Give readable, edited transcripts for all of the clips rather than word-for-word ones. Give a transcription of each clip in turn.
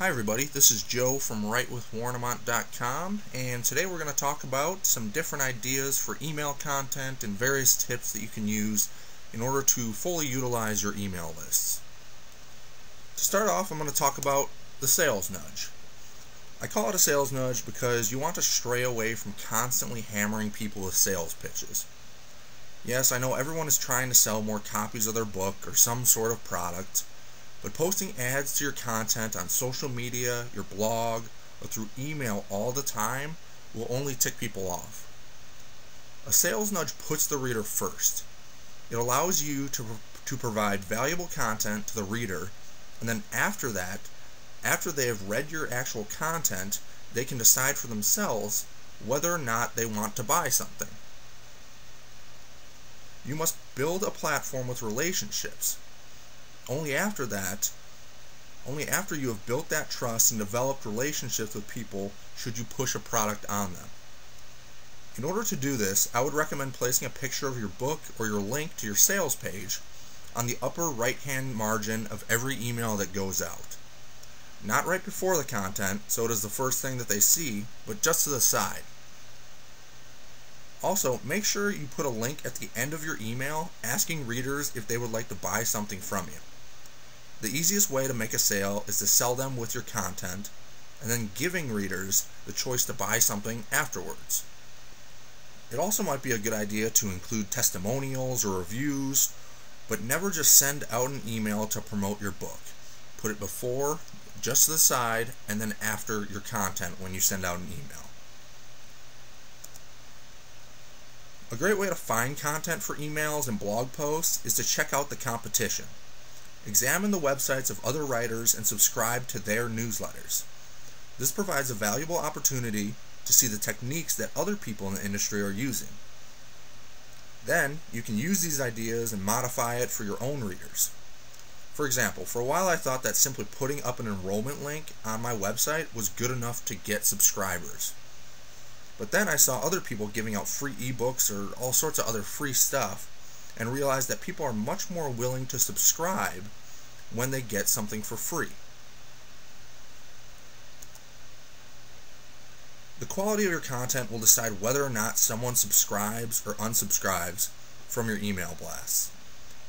Hi everybody, this is Joe from WriteWithWarnemont.com, and today we're going to talk about some different ideas for email content and various tips that you can use in order to fully utilize your email lists. To start off, I'm going to talk about the sales nudge. I call it a sales nudge because you want to stray away from constantly hammering people with sales pitches. Yes, I know everyone is trying to sell more copies of their book or some sort of product, but posting ads to your content on social media, your blog, or through email all the time will only tick people off. A sales nudge puts the reader first. It allows you to provide valuable content to the reader, and then after that, after they have read your actual content, they can decide for themselves whether or not they want to buy something. You must build a platform with relationships. Only after you have built that trust and developed relationships with people, should you push a product on them. In order to do this, I would recommend placing a picture of your book or your link to your sales page on the upper right-hand margin of every email that goes out. Not right before the content, so it is the first thing that they see, but just to the side. Also, make sure you put a link at the end of your email asking readers if they would like to buy something from you. The easiest way to make a sale is to sell them with your content and then giving readers the choice to buy something afterwards. It also might be a good idea to include testimonials or reviews, but never just send out an email to promote your book. Put it before, just to the side, and then after your content when you send out an email. A great way to find content for emails and blog posts is to check out the competition. Examine the websites of other writers and subscribe to their newsletters. This provides a valuable opportunity to see the techniques that other people in the industry are using. Then, you can use these ideas and modify it for your own readers. For example, for a while I thought that simply putting up an enrollment link on my website was good enough to get subscribers. But then I saw other people giving out free ebooks or all sorts of other free stuff, and realized that people are much more willing to subscribe when they get something for free. The quality of your content will decide whether or not someone subscribes or unsubscribes from your email blasts.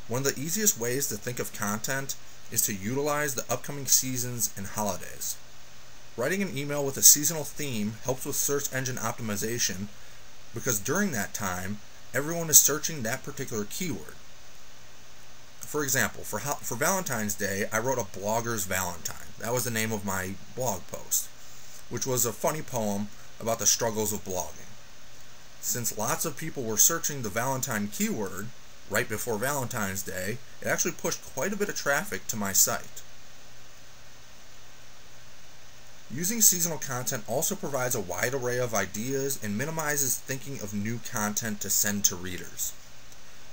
One of the easiest ways to think of content is to utilize the upcoming seasons and holidays. Writing an email with a seasonal theme helps with search engine optimization because during that time, everyone is searching that particular keyword. For example, for Valentine's Day, I wrote a blogger's Valentine. That was the name of my blog post, which was a funny poem about the struggles of blogging. Since lots of people were searching the Valentine keyword right before Valentine's Day, it actually pushed quite a bit of traffic to my site. Using seasonal content also provides a wide array of ideas and minimizes thinking of new content to send to readers.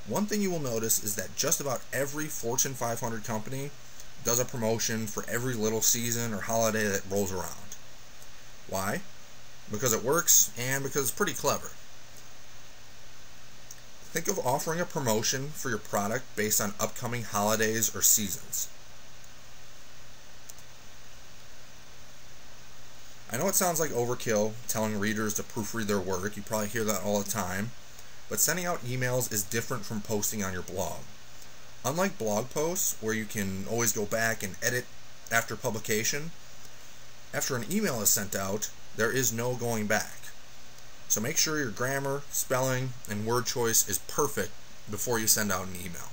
One thing you will notice is that just about every Fortune 500 company does a promotion for every little season or holiday that rolls around. Why? Because it works and because it's pretty clever. Think of offering a promotion for your product based on upcoming holidays or seasons. I know it sounds like overkill telling readers to proofread their work, you probably hear that all the time, but sending out emails is different from posting on your blog. Unlike blog posts, where you can always go back and edit after publication, after an email is sent out, there is no going back. So make sure your grammar, spelling, and word choice is perfect before you send out an email.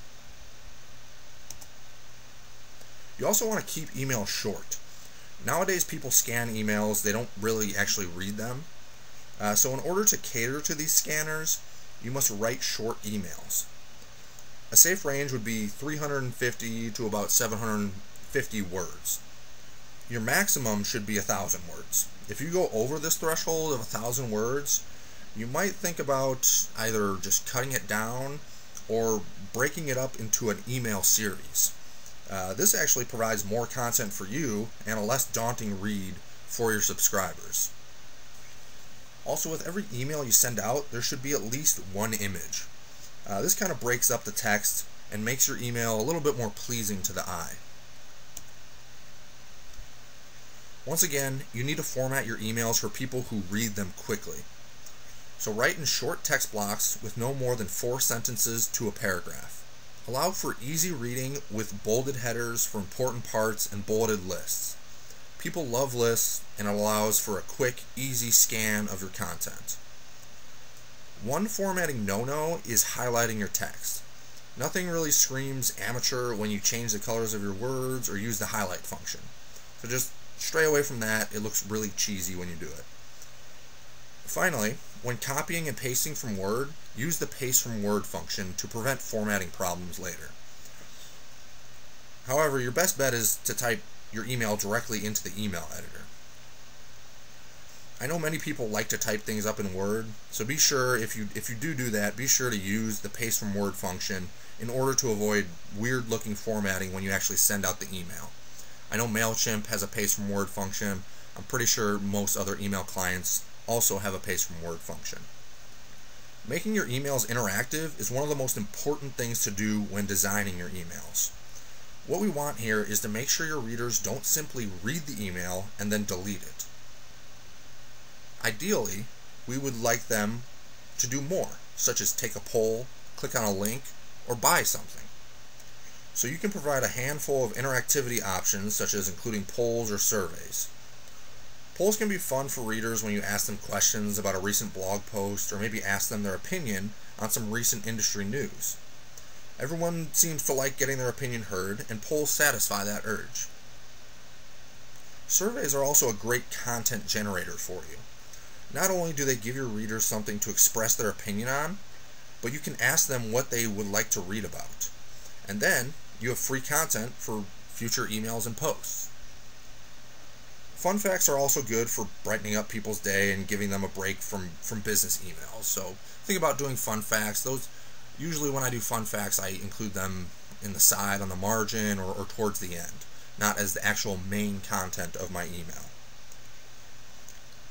You also want to keep emails short. Nowadays, people scan emails, they don't really actually read them. So in order to cater to these scanners, you must write short emails. A safe range would be 350 to about 750 words. Your maximum should be 1,000 words. If you go over this threshold of 1,000 words, you might think about either just cutting it down or breaking it up into an email series. This actually provides more content for you and a less daunting read for your subscribers. Also, with every email you send out, there should be at least one image. This kind of breaks up the text and makes your email a little bit more pleasing to the eye. Once again, you need to format your emails for people who read them quickly. So write in short text blocks with no more than 4 sentences to a paragraph. Allow for easy reading with bolded headers for important parts and bulleted lists. People love lists, and it allows for a quick, easy scan of your content. One formatting no-no is highlighting your text. Nothing really screams amateur when you change the colors of your words or use the highlight function. So just stray away from that. It looks really cheesy when you do it. Finally, when copying and pasting from Word, use the paste from Word function to prevent formatting problems later. However, your best bet is to type your email directly into the email editor. I know many people like to type things up in Word, so be sure, if you do that, be sure to use the paste from Word function in order to avoid weird looking formatting when you actually send out the email. I know MailChimp has a paste from Word function. I'm pretty sure most other email clients also have a paste from Word function. Making your emails interactive is one of the most important things to do when designing your emails. What we want here is to make sure your readers don't simply read the email and then delete it. Ideally, we would like them to do more, such as take a poll, click on a link, or buy something. So you can provide a handful of interactivity options, such as including polls or surveys. Polls can be fun for readers when you ask them questions about a recent blog post or maybe ask them their opinion on some recent industry news. Everyone seems to like getting their opinion heard, and polls satisfy that urge. Surveys are also a great content generator for you. Not only do they give your readers something to express their opinion on, but you can ask them what they would like to read about. And then you have free content for future emails and posts. Fun facts are also good for brightening up people's day and giving them a break from business emails. So think about doing fun facts. Those usually, when I do fun facts, I include them in the side, on the margin, or towards the end, not as the actual main content of my email.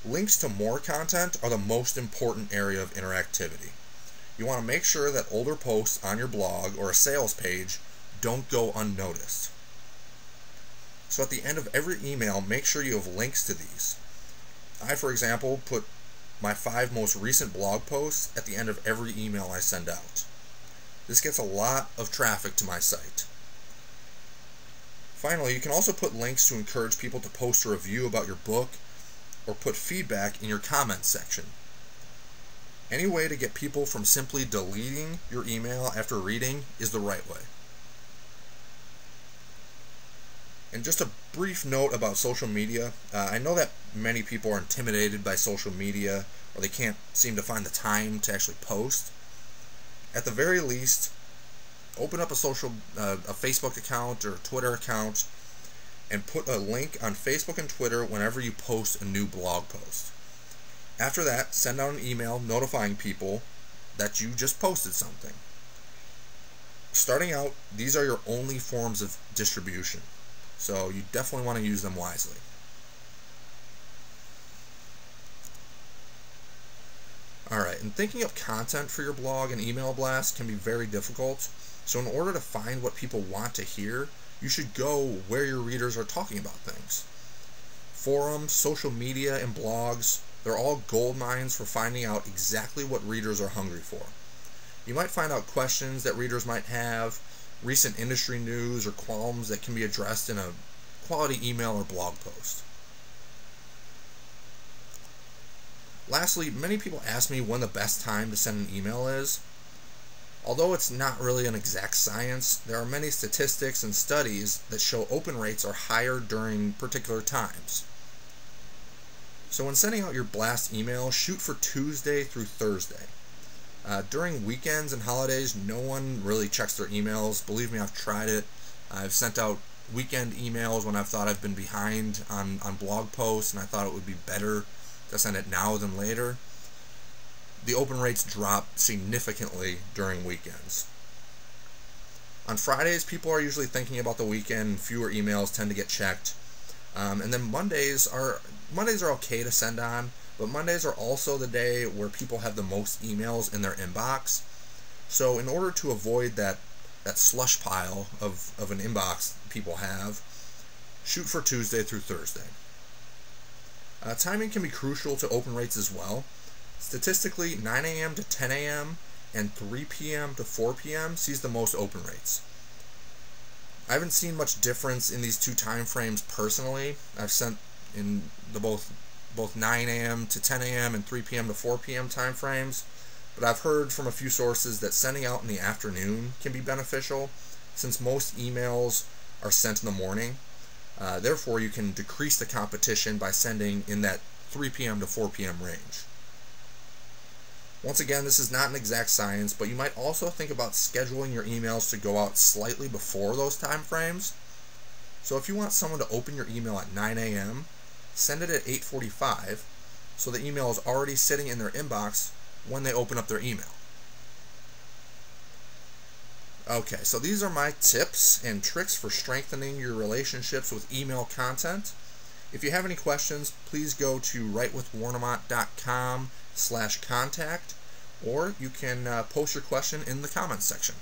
Links to more content are the most important area of interactivity. You want to make sure that older posts on your blog or a sales page don't go unnoticed. So at the end of every email, make sure you have links to these. I, for example, put my 5 most recent blog posts at the end of every email I send out. This gets a lot of traffic to my site. Finally, you can also put links to encourage people to post a review about your book or put feedback in your comments section. Any way to get people from simply deleting your email after reading is the right way. And just a brief note about social media. I know that many people are intimidated by social media, or they can't seem to find the time to actually post. At the very least, open up a Facebook account or Twitter account and put a link on Facebook and Twitter whenever you post a new blog post. After that, send out an email notifying people that you just posted something. Starting out, these are your only forms of distribution, so you definitely want to use them wisely. Alright, and thinking up content for your blog and email blast can be very difficult, so in order to find what people want to hear, you should go where your readers are talking about things. Forums, social media, and blogs, they're all gold mines for finding out exactly what readers are hungry for. You might find out questions that readers might have, recent industry news, or qualms that can be addressed in a quality email or blog post. Lastly, many people ask me when the best time to send an email is. Although it's not really an exact science, there are many statistics and studies that show open rates are higher during particular times. So when sending out your blast email, shoot for Tuesday through Thursday. During weekends and holidays, no one really checks their emails. Believe me, I've tried it. I've sent out weekend emails when I've thought I've been behind on blog posts, and I thought it would be better to send it now than later. The open rates drop significantly during weekends. On Fridays, people are usually thinking about the weekend, fewer emails tend to get checked. And then Mondays are okay to send on, but Mondays are also the day where people have the most emails in their inbox. So in order to avoid that slush pile of an inbox people have, shoot for Tuesday through Thursday. Timing can be crucial to open rates as well. Statistically, 9 a.m. to 10 a.m. and 3 p.m. to 4 p.m. sees the most open rates. I haven't seen much difference in these two time frames personally. I've sent in the both 9 a.m. to 10 a.m. and 3 p.m. to 4 p.m. time frames, but I've heard from a few sources that sending out in the afternoon can be beneficial, since most emails are sent in the morning. Therefore, you can decrease the competition by sending in that 3 p.m. to 4 p.m. range. Once again, this is not an exact science, but you might also think about scheduling your emails to go out slightly before those time frames. So if you want someone to open your email at 9 a.m., send it at 8:45, so the email is already sitting in their inbox when they open up their email. Okay, so these are my tips and tricks for strengthening your relationships with email content. If you have any questions, please go to writewithwarnemont.com/contact, or you can post your question in the comments section.